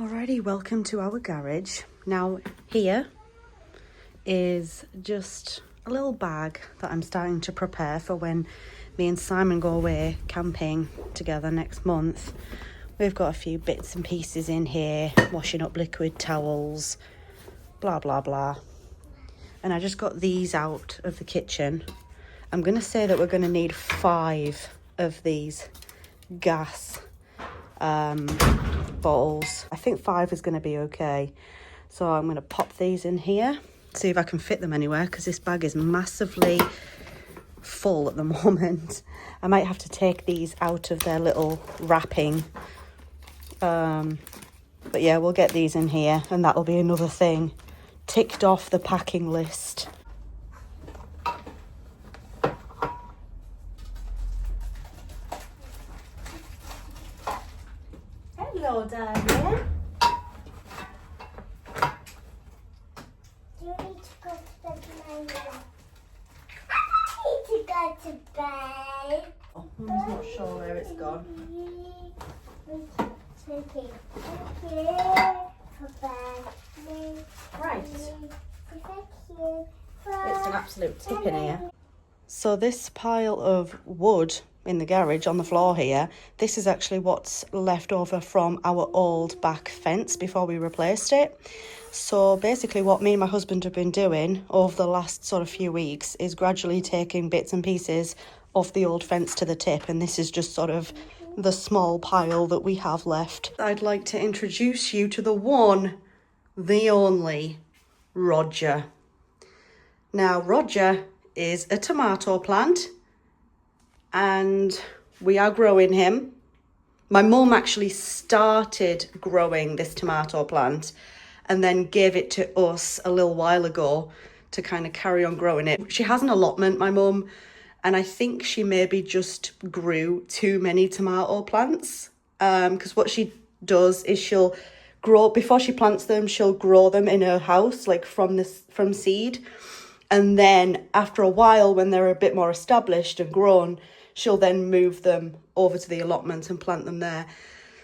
Alrighty, welcome to our garage. Now here is just a little bag that I'm starting to prepare for when me and Simon go away camping together next month. We've got a few bits and pieces in here, washing up liquid towels, blah blah blah. And I just got these out of the kitchen. I'm going to say that we're going to need 5 of these gas bottles. I think 5 is going to be okay. So I'm going to pop these in here, see if I can fit them anywhere, because this bag is massively full at the moment. I might have to take these out of their little wrapping. But yeah, we'll get these in here, and that'll be another thing ticked off the packing list. Hello, darling. You need to go to bed, Maya. I need to go to bed. Oh, Mum's not sure where it's gone. Thank you for bed. Right. Thank you. It's an absolute tip in here. So this pile of wood in the garage on the floor here, this is actually what's left over from our old back fence before we replaced it. So basically what me and my husband have been doing over the last sort of few weeks is gradually taking bits and pieces of the old fence to the tip, and this is just sort of the small pile that we have left. I'd like to introduce you to the one, the only, Roger. Now Roger is a tomato plant and we are growing him. My mum actually started growing this tomato plant and then gave it to us a little while ago to kind of carry on growing it. She has an allotment, my mum, and I think she maybe just grew too many tomato plants, because what she does is she'll grow, before she plants them, she'll grow them in her house, like from seed. And then after a while, when they're a bit more established and grown, she'll then move them over to the allotment and plant them there.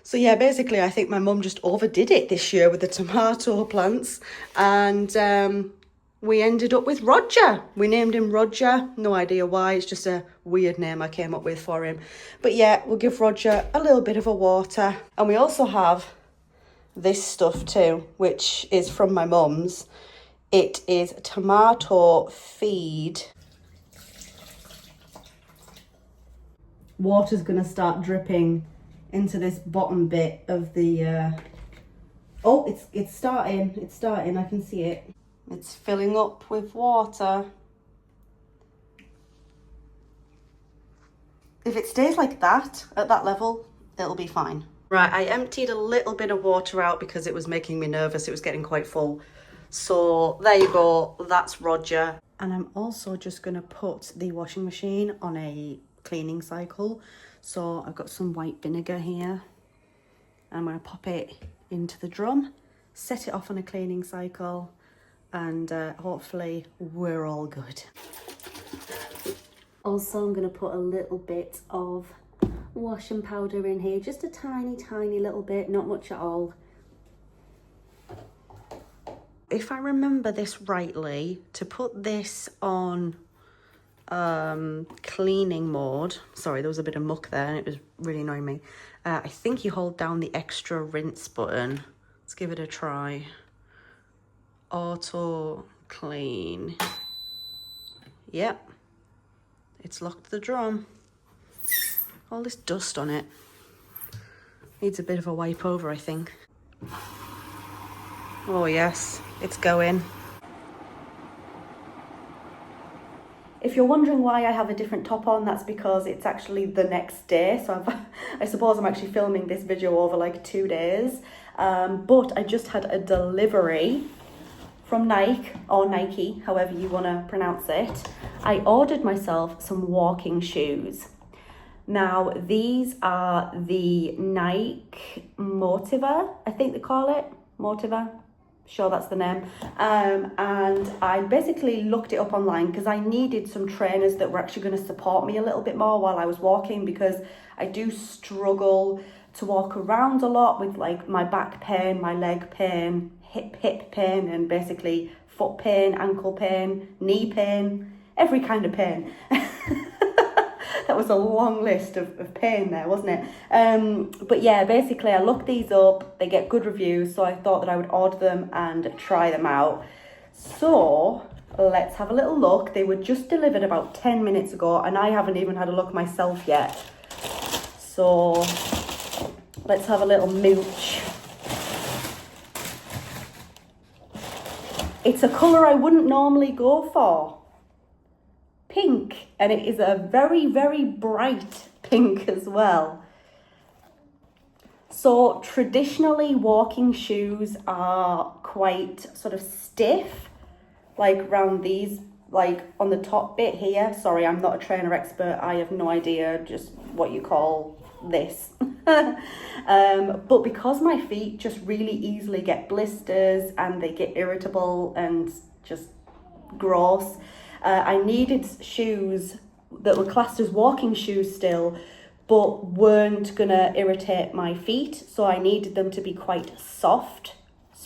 So yeah, basically, I think my mum just overdid it this year with the tomato plants. And we ended up with Roger. We named him Roger. No idea why. It's just a weird name I came up with for him. But yeah, we'll give Roger a little bit of a water. And we also have this stuff too, which is from my mum's. It is tomato feed. Water's going to start dripping into this bottom bit of the... Oh, it's starting, I can see it. It's filling up with water. If it stays like that, at that level, it'll be fine. Right, I emptied a little bit of water out because it was making me nervous. It was getting quite full. So there you go, that's Roger. And I'm also just going to put the washing machine on a cleaning cycle. So I've got some white vinegar here. I'm going to pop it into the drum, set it off on a cleaning cycle, and hopefully we're all good. Also, I'm going to put a little bit of washing powder in here, just a tiny little bit, not much at all. If I remember this rightly, to put this on cleaning mode, sorry, there was a bit of muck there and it was really annoying me. I think you hold down the extra rinse button. Let's give it a try. Auto clean. Yep, it's locked the drum. All this dust on it. Needs a bit of a wipe over, I think. Oh yes, it's going. If you're wondering why I have a different top on, that's because it's actually the next day. So I suppose I'm actually filming this video over like 2 days. But I just had a delivery from Nike, or Nike, however you want to pronounce it. I ordered myself some walking shoes. Now, these are the Nike Motiva, I think they call it. Motiva. Sure, that's the name. And I basically looked it up online because I needed some trainers that were actually going to support me a little bit more while I was walking, because I do struggle to walk around a lot with like my back pain, my leg pain, hip pain, and basically foot pain, ankle pain, knee pain, every kind of pain. That was a long list of pain there, wasn't it? But yeah, basically I looked these up, they get good reviews, so I thought that I would order them and try them out. So let's have a little look. They were just delivered about 10 minutes ago and I haven't even had a look myself yet. So let's have a little mooch. It's a colour I wouldn't normally go for. Pink, and it is a very, very bright pink as well. So traditionally walking shoes are quite sort of stiff, like around these, like on the top bit here. Sorry, I'm not a trainer expert. I have no idea just what you call this. But because my feet just really easily get blisters and they get irritable and just gross, I needed shoes that were classed as walking shoes still, but weren't gonna irritate my feet. So I needed them to be quite soft,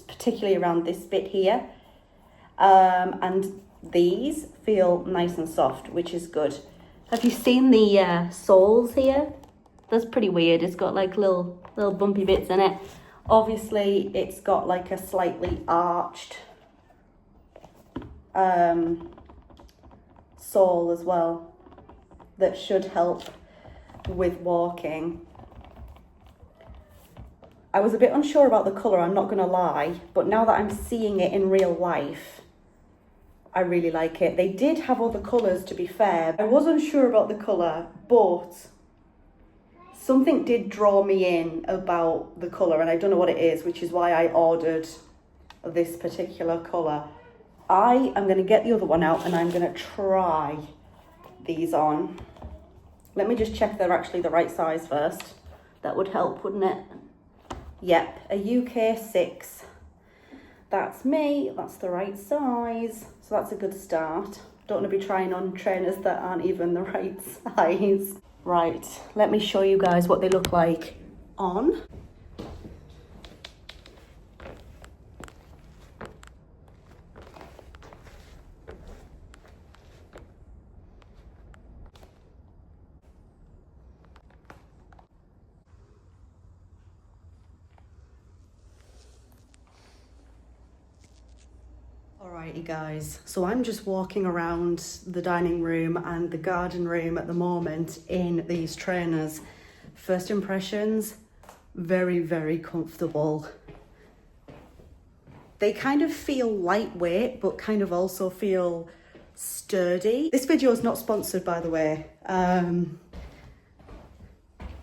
particularly around this bit here. And these feel nice and soft, which is good. Have you seen the soles here? That's pretty weird. It's got like little bumpy bits in it. Obviously, it's got like a slightly arched sole as well. That should help with walking. I was a bit unsure about the colour, I'm not going to lie, but now that I'm seeing it in real life, I really like it. They did have other colours, to be fair. I was unsure about the colour, but something did draw me in about the colour, and I don't know what it is, which is why I ordered this particular colour. I am going to get the other one out and I'm going to try these on. Let me just check they're actually the right size first. That would help, wouldn't it? Yep, a UK 6. That's me, that's the right size. So that's a good start. Don't want to be trying on trainers that aren't even the right size. Right, let me show you guys what they look like on. Alrighty guys, so I'm just walking around the dining room and the garden room at the moment in these trainers. First impressions, very, very comfortable. They kind of feel lightweight, but kind of also feel sturdy. This video is not sponsored, by the way.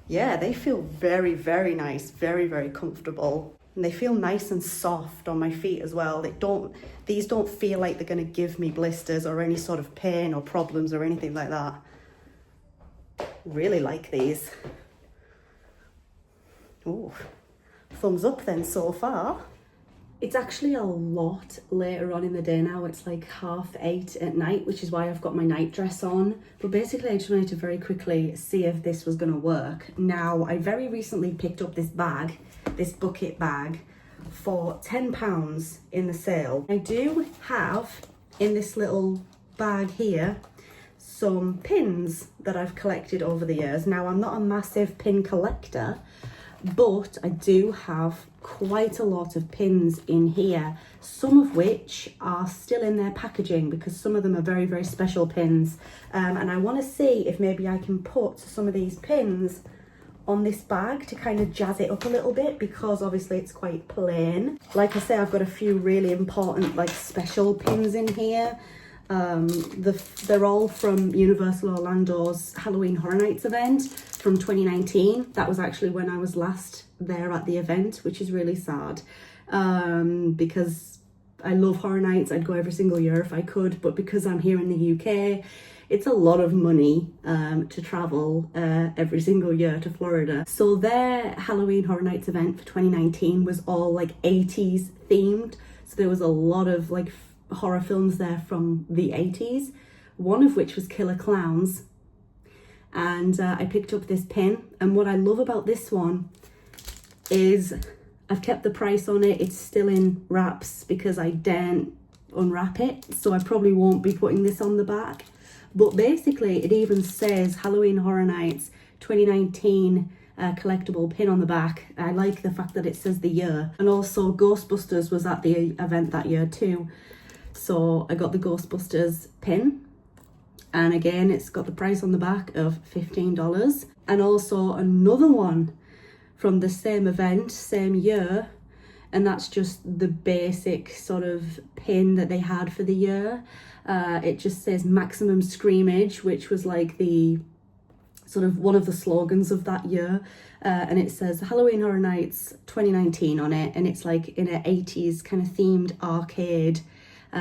Yeah, they feel very, very nice, very, very comfortable. And they feel nice and soft on my feet as well. These don't feel like they're gonna give me blisters or any sort of pain or problems or anything like that. Really like these. Ooh, thumbs up then so far. It's actually a lot later on in the day now. It's like 8:30 at night, which is why I've got my night dress on. But basically I just wanted to very quickly see if this was gonna work. Now, I very recently picked up this bag, this bucket bag, for £10 in the sale. I do have in this little bag here some pins that I've collected over the years. Now, I'm not a massive pin collector, but I do have quite a lot of pins in here, some of which are still in their packaging because some of them are very, very special pins. And I want to see if maybe I can put some of these pins on this bag to kind of jazz it up a little bit, because obviously it's quite plain. Like I say, I've got a few really important like special pins in here. They're all from Universal Orlando's Halloween Horror Nights event from 2019. That was actually when I was last there at the event, which is really sad, because I love Horror Nights. I'd go every single year if I could, but because I'm here in the UK, it's a lot of money to travel every single year to Florida. So their Halloween Horror Nights event for 2019 was all like 80s themed. So there was a lot of like horror films there from the 80s, one of which was Killer Clowns. And I picked up this pin, and what I love about this one is I've kept the price on it. It's still in wraps because I daren't unwrap it, so I probably won't be putting this on the back. But basically it even says Halloween Horror Nights 2019 collectible pin on the back. I like the fact that it says the year, and also Ghostbusters was at the event that year too, so I got the Ghostbusters pin, and again it's got the price on the back of $15. And also another one from the same event, same year, and that's just the basic sort of pin that they had for the year. It just says Maximum Screamage, which was like the sort of one of the slogans of that year, and it says Halloween Horror Nights 2019 on it, and it's like in an 80s kind of themed arcade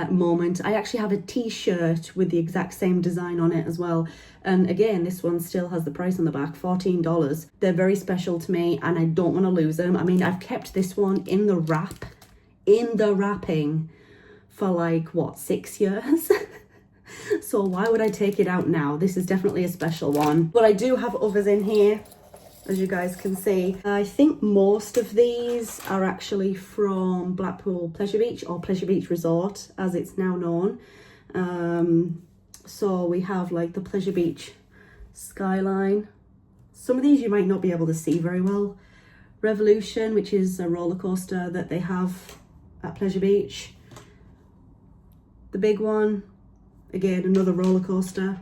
moment. I actually have a t-shirt with the exact same design on it as well, and again this one still has the price on the back, $14. They're very special to me and I don't want to lose them. I mean, I've kept this one in the wrapping for like what, 6 years. So why would I take it out now? This is definitely a special one. But I do have others in here, as you guys can see. I think most of these are actually from Blackpool Pleasure Beach, or Pleasure Beach Resort as it's now known. So we have like the Pleasure Beach skyline. Some of these you might not be able to see very well. Revolution, which is a roller coaster that they have at Pleasure Beach. The big one, again, another roller coaster.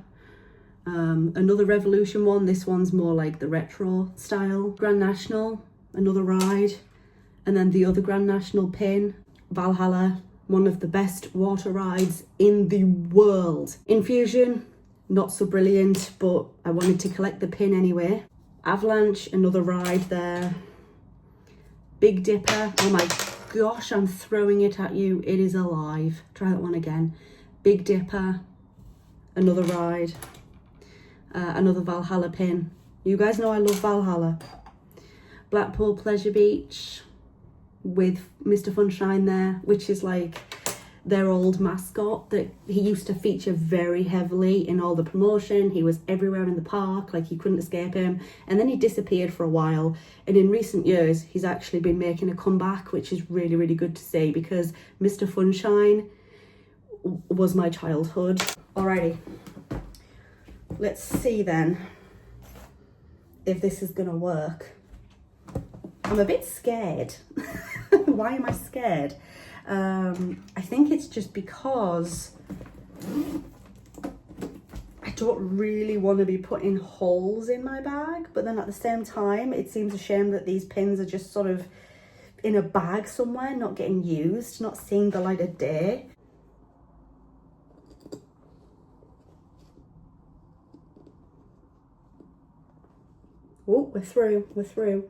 Another Revolution one. This one's more like the retro style. Grand National, another ride. And then the other Grand National pin. Valhalla, one of the best water rides in the world. Infusion, not so brilliant, but I wanted to collect the pin anyway. Avalanche, another ride there. Big Dipper, oh my gosh, I'm throwing it at you. It is alive. Try that one again. Big Dipper, another ride. Another Valhalla pin. You guys know I love Valhalla. Blackpool Pleasure Beach with Mr. Funshine there, which is like their old mascot that he used to feature very heavily in all the promotion. He was everywhere in the park, like you couldn't escape him. And then he disappeared for a while. And in recent years, he's actually been making a comeback, which is really, really good to see, because Mr. Funshine was my childhood. Alrighty. Let's see then if this is gonna work. I'm a bit scared. Why am I scared? I think it's just because I don't really want to be putting holes in my bag, but then at the same time it seems a shame that these pins are just sort of in a bag somewhere, not getting used, not seeing the light of day. Oh, we're through, we're through.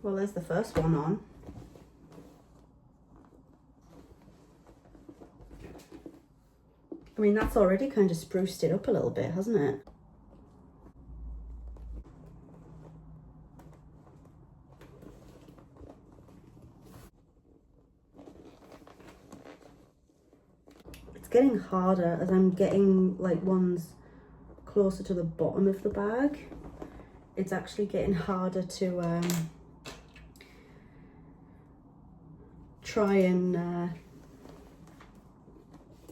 Well, there's the first one on. I mean, that's already kind of spruced it up a little bit, hasn't it? It's getting harder as I'm getting like ones closer to the bottom of the bag. It's actually getting harder to try and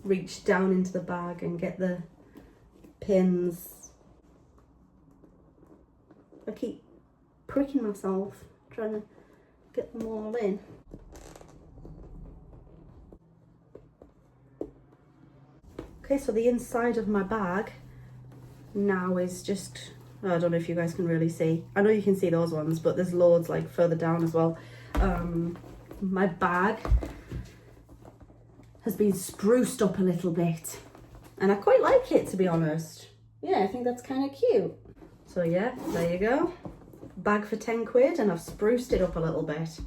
reach down into the bag and get the pins. I keep pricking myself trying to get them all in. Okay, so the inside of my bag now is just, I don't know if you guys can really see. I know you can see those ones, but there's loads like further down as well. My bag has been spruced up a little bit and I quite like it, to be honest. Yeah, I think that's kind of cute. So yeah, there you go. Bag for 10 quid and I've spruced it up a little bit.